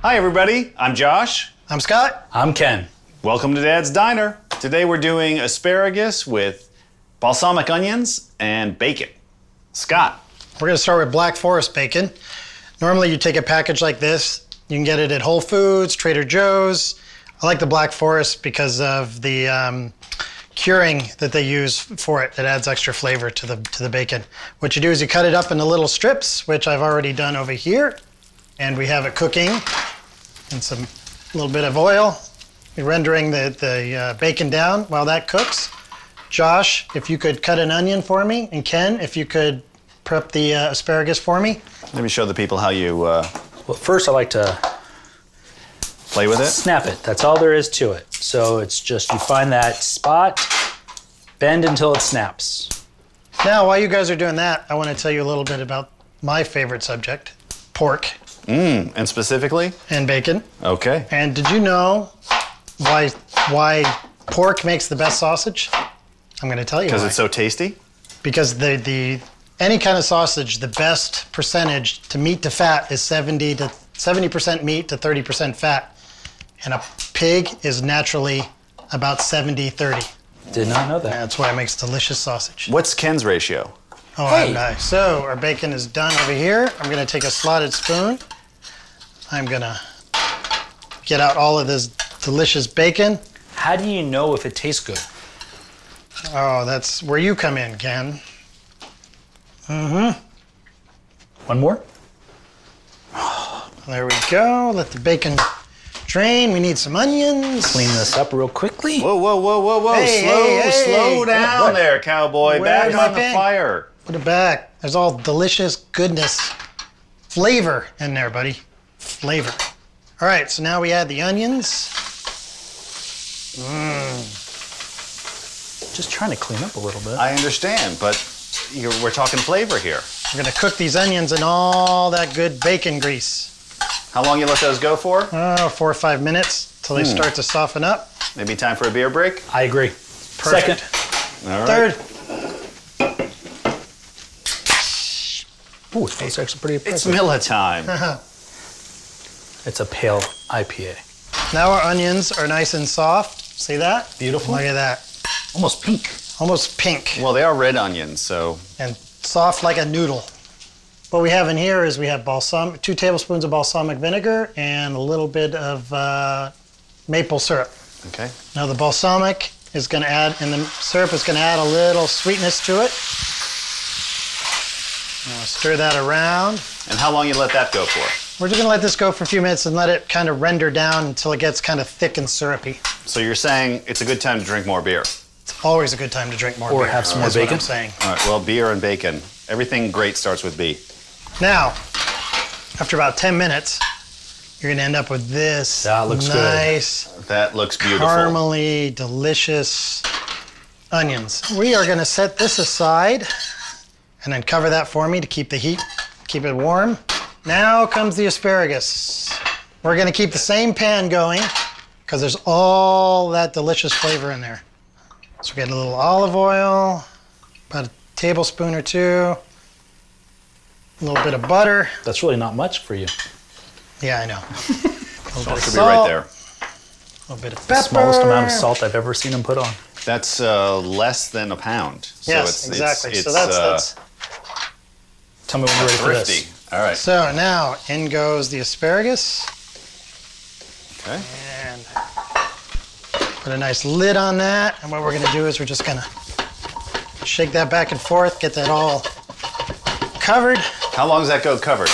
Hi everybody, I'm Josh. I'm Scott. I'm Ken. Welcome to Dad's Diner. Today we're doing asparagus with balsamic onions and bacon. Scott. We're gonna start with Black Forest bacon. Normally you take a package like this, you can get it at Whole Foods, Trader Joe's. I like the Black Forest because of the curing that they use for it. It adds extra flavor to the bacon. What you do is you cut it up into little strips, which I've already done over here. And we have it cooking in some little bit of oil. We're rendering the bacon down while that cooks. Josh, if you could cut an onion for me, and Ken, if you could prep the asparagus for me. Let me show the people how you Well, first I like to play with it. snap it. That's all there is to it. So it's just you find that spot, bend until it snaps. Now, while you guys are doing that, I want to tell you a little bit about my favorite subject, pork. And specifically? And bacon. Okay. And did you know why pork makes the best sausage? I'm going to tell you why. Because it's so tasty? Because any kind of sausage, the best percentage to meat to fat is 70% meat to 30% fat. And a pig is naturally about 70-30. Did not know that. That's why it makes delicious sausage. What's Ken's ratio? Oh, Hey. nice. So our bacon is done over here. I'm going to take a slotted spoon. I'm going to get out all of this delicious bacon. How do you know if it tastes good? Oh, that's where you come in, Ken. One more? There we go. Let the bacon drain. We need some onions. Clean this up real quickly. Whoa, whoa, whoa, whoa, whoa. Hey, Slow down What? there, cowboy. Where's Back my on the pan? fire. Put it back. There's all delicious goodness, flavor in there, buddy. Flavor. All right, so now we add the onions. Just trying to clean up a little bit. I understand, but we're talking flavor here. We're gonna cook these onions in all that good bacon grease. How long you let those go for? 4 or 5 minutes till they start to soften up. Maybe time for a beer break? I agree. Perfect. Second. All right. Third. Ooh, it's actually pretty It's impressive. Miller time. It's a pale IPA. Now our onions are nice and soft. See that? Beautiful. Look at that. Almost pink. Almost pink Well, they are red onions, so and soft like a noodle. What we have in here is we have 2 tablespoons of balsamic vinegar and a little bit of maple syrup. okay. Now the balsamic is going to add, and the syrup is going to add a little sweetness to it. Now stir that around. And how long you let that go for? We're just going to let this go for a few minutes and let it kind of render down until it gets kind of thick and syrupy. So you're saying it's a good time to drink more beer? It's always a good time to drink more Or beer. have some more That's what bacon. I'm saying. All right, well, beer and bacon. Everything great starts with B. Now, after about 10 minutes, you're going to end up with this That looks good. nice, That looks beautiful. caramely, delicious onions. We are going to set this aside and then cover that for me to keep the heat, keep it warm. Now comes the asparagus. We're going to keep the same pan going because there's all that delicious flavor in there. So we get a little olive oil, about a tablespoon or 2, a little bit of butter. That's really not much for you. Yeah, I know. A little bit of Should be right salt, there. a little bit of The pepper. smallest amount of salt I've ever seen them put on. That's less than a pound. So Yes, exactly. It's, So that's Tell me when you're ready for thrifty. this. All right. so now in goes the asparagus, Okay. and put a nice lid on that. And what we're going to do is we're just going to shake that back and forth, get that all covered. How long does that go covered?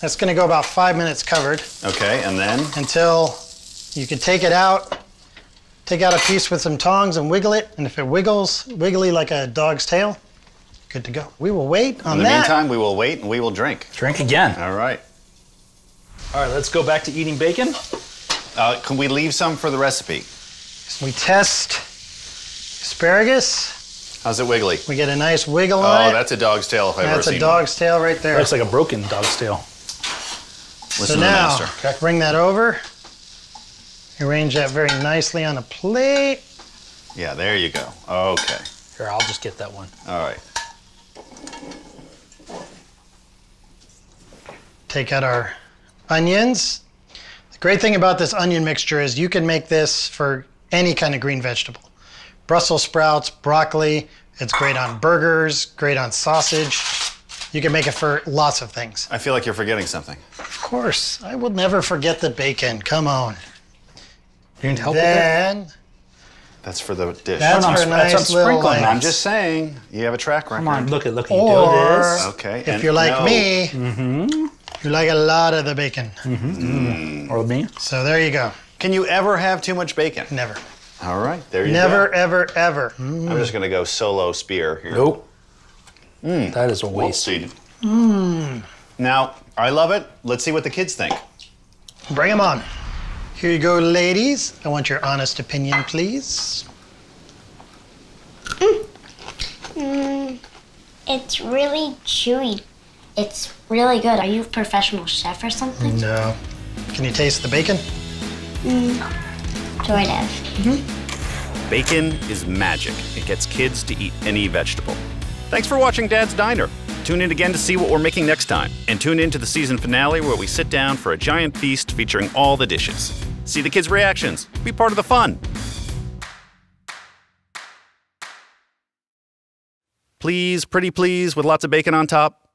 That's going to go about 5 minutes covered Okay, and then? until you can take it out. Take out a piece with some tongs and wiggle it, and if it wiggles wiggly like a dog's tail, good to go. We will wait on In the that. meantime, we will wait and we will drink. Drink again. All right. All right, let's go back to eating bacon. Can we leave some for the recipe? We test asparagus. How's it wiggly? We get a nice wiggle on Oh, it. that's a dog's tail if I've ever That's seen a dog's tail right there. Looks like a broken dog's tail. one. So Listen to the now, master. bring that over. Arrange that very nicely on a plate. Yeah, there you go. Okay. Here, I'll just get that one. All right. Take out our onions. Great thing about this onion mixture is you can make this for any kind of green vegetable. Brussels sprouts, broccoli, it's great on burgers, great on sausage. You can make it for lots of things. I feel like you're forgetting something. Of course, I will never forget the bacon. Come on. You need help with that? Then, That's for the dish. that's I'm for a nice little sprinkling. like, I'm just saying, you have a track record. Come on, look at you do Or this. Okay. if and you're like no. me, you like a lot of the bacon. Or me. So there you go. Can you ever have too much bacon? Never. All right, there you Never, go. ever, ever. I'm just gonna go solo spear here. Nope. That is a waste. Whoopsie. Now, I love it. Let's see what the kids think. Bring them on. Here you go, ladies. I want your honest opinion, please. It's really chewy. It's really good. Are you a professional chef or something? No. Can you taste the bacon? Sort of. Bacon is magic. It gets kids to eat any vegetable. Thanks for watching Dad's Diner. Tune in again to see what we're making next time. And tune in to the season finale where we sit down for a giant feast featuring all the dishes. See the kids' reactions. Be part of the fun. Please, pretty please, with lots of bacon on top.